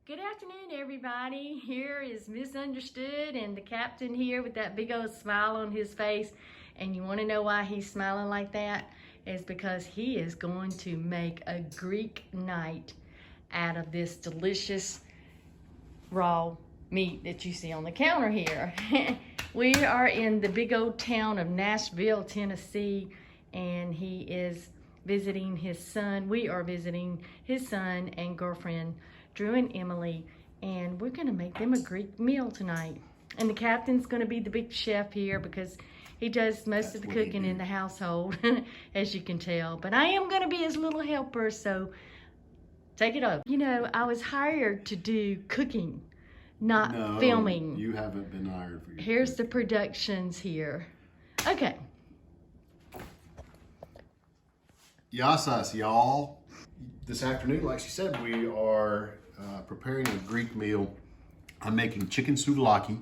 Good afternoon, everybody. Here is Misunderstood and the captain here with that big old smile on his face. And you want to know why he's smiling like that? It's because he is going to make a Greek night out of this delicious raw meat that you see on the counter here. We are in the big old town of Nashville, Tennessee, and he is visiting his son. We are visiting his son and girlfriend, Drew and Emily, and we're gonna make them a Greek meal tonight. And the captain's gonna be the big chef here because he does most of the cooking in the household, as you can tell. But I am gonna be his little helper, so take it over. You know, I was hired to do cooking, not filming. You haven't been hired for your Here's the productions here. Okay. Yassas, y'all. This afternoon, like she said, we are preparing a Greek meal. I'm making chicken souvlaki.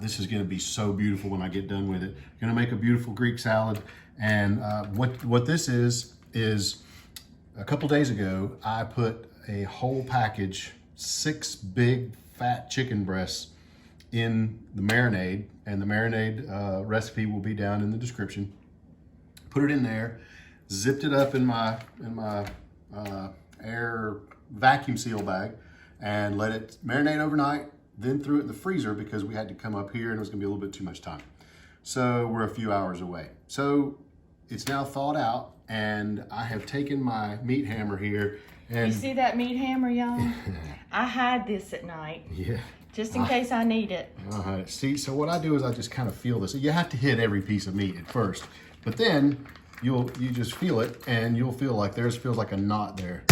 This is going to be so beautiful when I get done with it. Going to make a beautiful Greek salad. And what this is a couple days ago, I put a whole package, 6 big fat chicken breasts in the marinade. And the marinade recipe will be down in the description. Put it in there, zipped it up in my air vacuum seal bag and let it marinate overnight, then threw it in the freezer because we had to come up here and it was gonna be a little bit too much time. So we're a few hours away. So it's now thawed out and I have taken my meat hammer here and— You see that meat hammer, y'all? I hide this at night. Yeah. Just in case I need it. See, so what I do is I just kind of feel this. You have to hit every piece of meat at first, but then you just feel it and you'll feel like theirs feels like a knot there.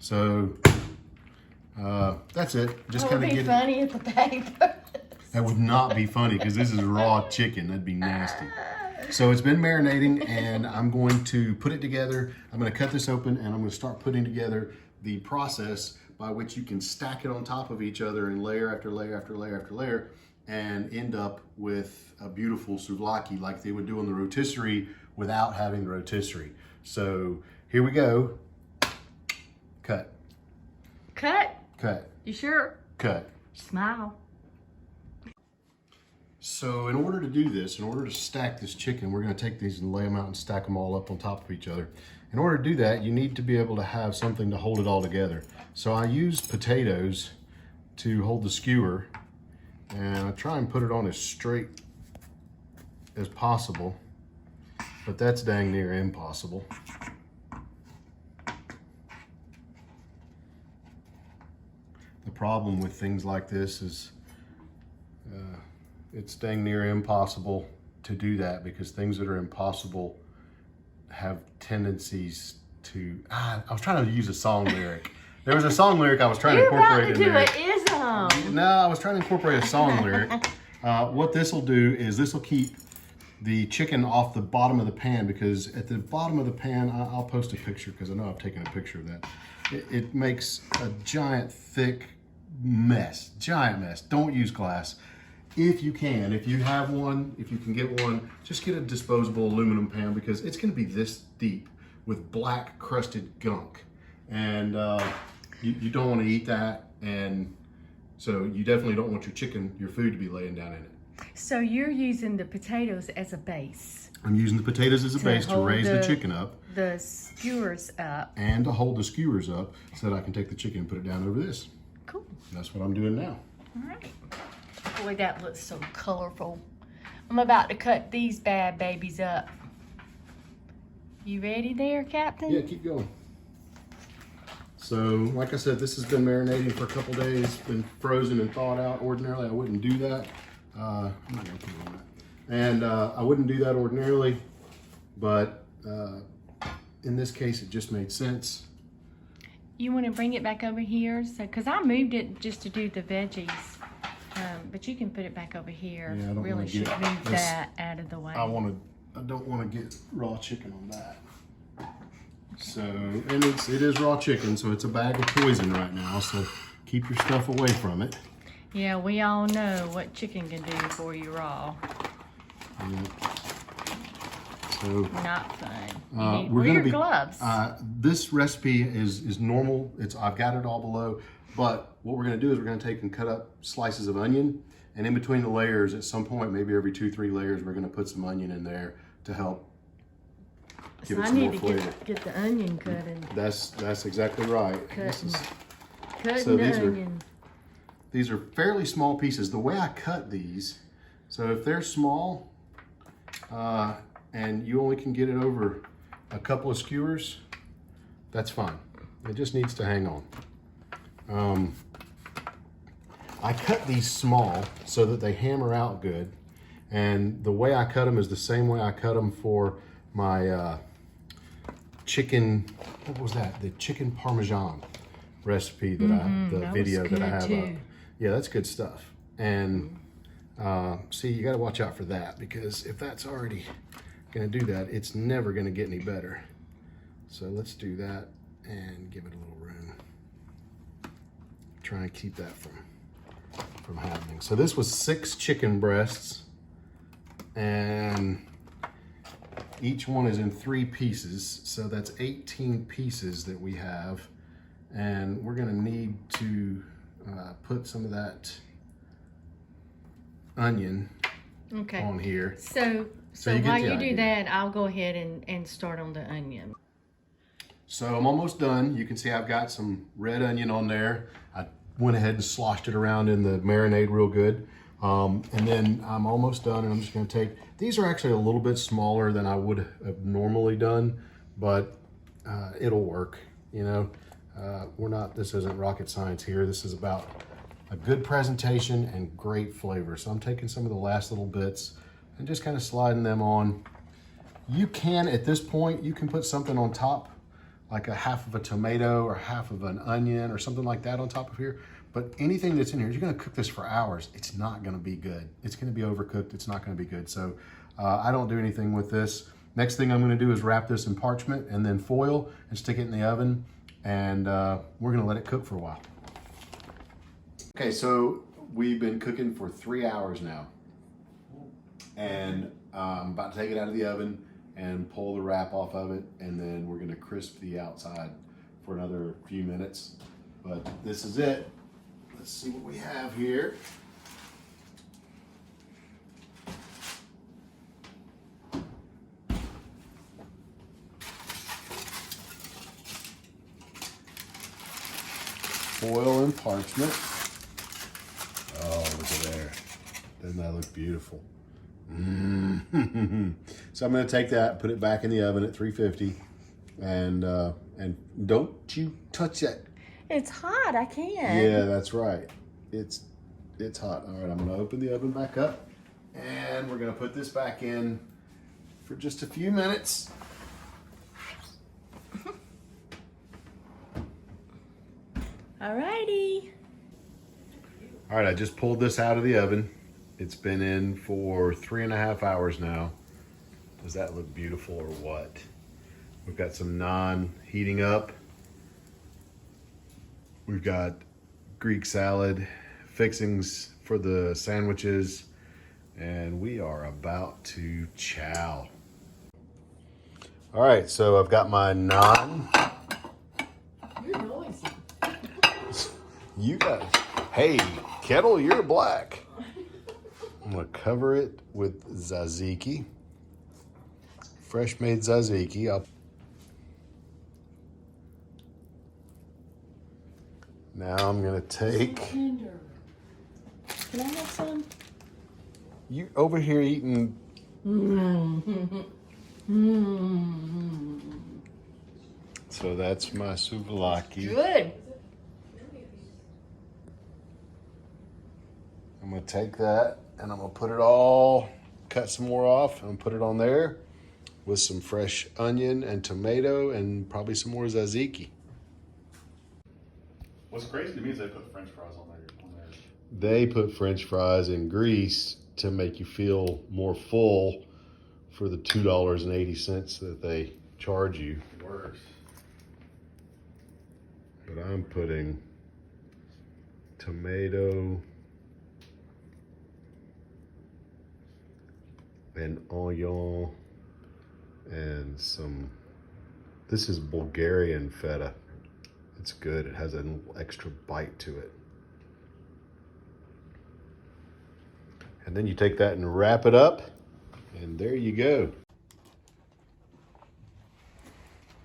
So that's it. Just kind of get funny at the paper. That would not be funny because this is raw chicken. That'd be nasty. So it's been marinating and I'm going to put it together. I'm going to cut this open and I'm going to start putting together the process by which you can stack it on top of each other in layer after layer after layer after layer and end up with a beautiful souvlaki like they would do on the rotisserie without having the rotisserie. So here we go. Cut. Cut? Cut. You sure? Cut. Smile. So in order to do this, in order to stack this chicken, we're going to take these and lay them out and stack them all up on top of each other. In order to do that, you need to be able to have something to hold it all together. So I use potatoes to hold the skewer, and I try and put it on as straight as possible, but that's dang near impossible. The problem with things like this is it's dang near impossible to do that because things that are impossible have tendencies to— I was trying to use a song lyric. There was a song lyric I was trying to incorporate in there. No, I was trying to incorporate a song lyric. What this will do is this will keep the chicken off the bottom of the pan, because at the bottom of the pan, I'll post a picture because I know I've taken a picture of that. It makes a giant thick mess, giant mess. Don't use glass. If you can, if you have one, if you can get one, just get a disposable aluminum pan because it's going to be this deep with black crusted gunk. And you don't want to eat that. And so you definitely don't want your food to be laying down in it. So you're using the potatoes as a base. I'm using the potatoes as a base to raise the chicken up. The skewers up. And to hold the skewers up so that I can take the chicken and put it down over this. Cool. That's what I'm doing now. All right. Boy, that looks so colorful. I'm about to cut these bad babies up. You ready there, Captain? Yeah, keep going. So, like I said, this has been marinating for a couple days, been frozen and thawed out. Ordinarily, I wouldn't do that. I'm not gonna put it on that. And I wouldn't do that ordinarily, but in this case, it just made sense. You want to bring it back over here? So, because I moved it just to do the veggies. But you can put it back over here. Yeah, I don't really should move that out of the way. I don't want to get raw chicken on that. So, and it is raw chicken, so it's a bag of poison right now. So keep your stuff away from it. Yeah, we all know what chicken can do for you raw. Yeah. So not fun. We're going to be gloves. This recipe is normal. I've got it all below. But what we're gonna do is we're gonna take and cut up slices of onion, and in between the layers, at some point, maybe every 2-3 layers, we're gonna put some onion in there to help give So it I some need more to flavor. get the onion cutting. That's exactly right. Cutting So the these onion. These are fairly small pieces. The way I cut these, so if they're small, and you only can get it over a couple of skewers, that's fine. It just needs to hang on. I cut these small so that they hammer out good. And the way I cut them is the same way I cut them for my chicken, what was that? The chicken parmesan recipe that the video that I have up. Yeah, that's good stuff. And see, you gotta watch out for that, because if that's already gonna do that, it's never gonna get any better. So let's do that and give it a little room. Try and keep that from happening. So this was 6 chicken breasts, and each one is in 3 pieces. So that's 18 pieces that we have. And we're gonna need to put some of that onion on here. So you while get the you do idea. that, I'll go ahead and start on the onion. So I'm almost done. You can see I've got some red onion on there. I went ahead and sloshed it around in the marinade real good. And then I'm almost done, and I'm just gonna take, these are actually a little bit smaller than I would have normally done, but it'll work, you know. This isn't rocket science here. This is about a good presentation and great flavor. So I'm taking some of the last little bits and just kind of sliding them on. You can, at this point, you can put something on top, like a half of a tomato or half of an onion or something like that on top of here. But anything that's in here, you're gonna cook this for hours, it's not gonna be good. It's gonna be overcooked, it's not gonna be good. So I don't do anything with this. Next thing I'm gonna do is wrap this in parchment and then foil and stick it in the oven. And we're gonna let it cook for a while. Okay, so we've been cooking for 3 hours now. And I'm about to take it out of the oven and pull the wrap off of it, and then we're gonna crisp the outside for another few minutes. But this is it. Let's see what we have here. Foil and parchment. Oh, look at there. Doesn't that look beautiful? So I'm gonna take that, put it back in the oven at 350, and don't you touch that. It's hot, I can't. Yeah, that's right. It's hot. All right, I'm gonna open the oven back up, and we're gonna put this back in for just a few minutes. Alrighty. All right, I just pulled this out of the oven. It's been in for 3.5 hours now. Does that look beautiful or what? We've got some naan heating up. We've got Greek salad, fixings for the sandwiches, and we are about to chow. All right, so I've got my naan. You're noisy. You guys, hey, kettle, you're black. I'm gonna cover it with tzatziki, fresh made tzatziki. Now I'm gonna take. Can I have some? You over here eating. So that's my souvlaki. Good. I'm gonna take that and I'm gonna put it all, cut some more off and put it on there with some fresh onion and tomato and probably some more tzatziki. What's crazy to me is they put French fries on there. They put French fries in grease to make you feel more full for the $2.80 that they charge you. Worse. But I'm putting tomato and onion and some, this is Bulgarian feta. It's good. It has an extra bite to it. And then you take that and wrap it up, and there you go.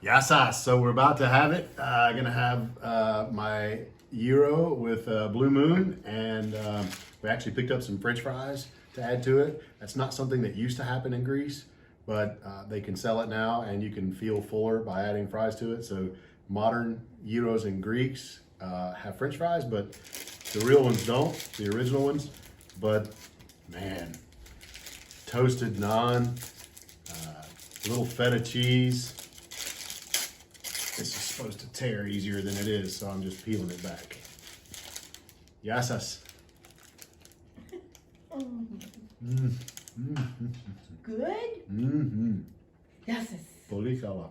Yasas. So we're about to have it. I'm gonna have my gyro with Blue Moon, and we actually picked up some French fries to add to it. That's not something that used to happen in Greece, but they can sell it now, and you can feel fuller by adding fries to it. So modern gyros in Greeks have French fries, but the real ones don't, the original ones. But man, toasted naan, little feta cheese. This is supposed to tear easier than it is, so I'm just peeling it back. Yasas. Good? Mm-hmm. Yes. Polikala.